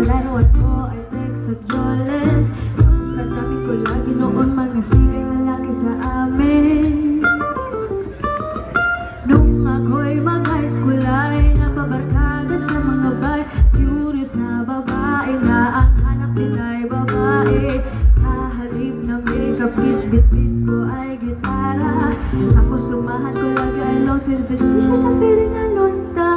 laruan ko ay Texo Joles. Tapos katabi ko lagi noon mga sigang lalaki sa amin. Nung ako'y mag-high school ay napabarkada sa mga bar. Curious na babae na ang hanap nila'y babae. Sa halip na makeup kit, bit-bit ko ay gitara. Tapos lumahan ko lagi ay low sir, di siya na feeling alonta.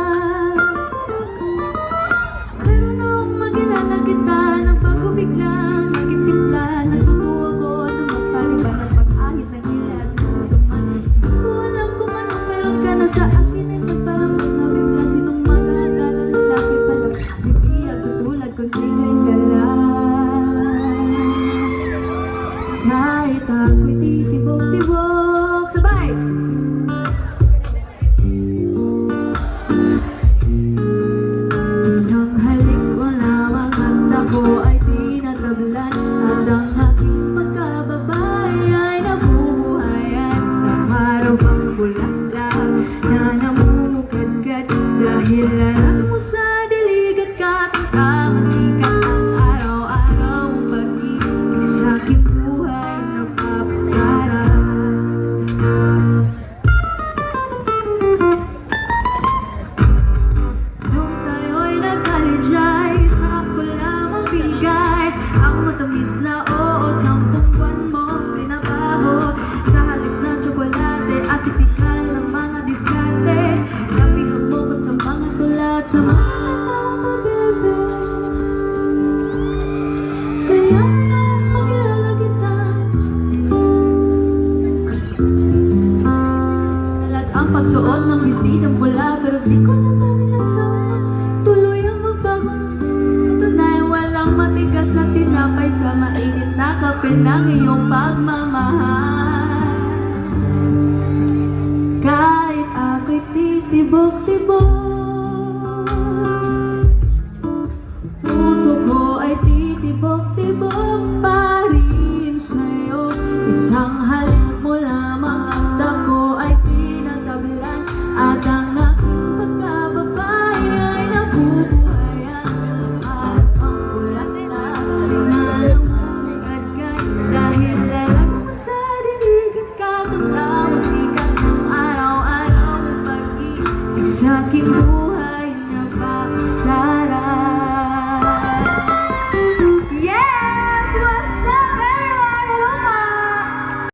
Pero nung magkilala kita, nagbago bigla, nagkitimpla. Natutuwa ko na magpaliban at pag-ahit ng hilat na susuman. Hindi ko alam kung anong meron ka na sa akin ay mas parang magkabigla. Sinong mga akala lalaki pala, hindi ang katulad kung tingay ka lang. Kahit ako'y titibok-tibok, sabay! Isang halik ko lamang at ako ay tinatablan. At ang aking pagkababay ay nabubuhayan. Na para bang bulaklak na namumukadkad. Dahil alam mo sa diligat ka, tangka-masikat ang araw-araw mong pag-ibig sa aking buhay na papasarap. Nung tayo'y nag-college ay sarap ko lamang binigay ang matamis na oo, 10 buwan mo trinabaho. Sa halip na tsokolate at tipikal ng mga diskarte, sabihan mo ko sa mga tulad sa mga tawang pabebe. Kaya nung makilala kita, nalas ang pagsuot ng vestidong pula. Pero di ko naman inasama tuloy ang magbagong tunay. Walang matigas na tinapay sa mainit na kape ng iyong pagmamahal. Kahit ako'y titibok-tibok, puso ko ay titibok-tibok pa rin sa'yo. Isang halik mo lamang at ako ay tinatablan. At ang aking pagkababay ay nabubuhayan. At ang bulaklak na namumukadkad. Dahil alam mo sa diligid ka, tangka-masikat ng araw-araw mong pag-ibig sa aking buhay.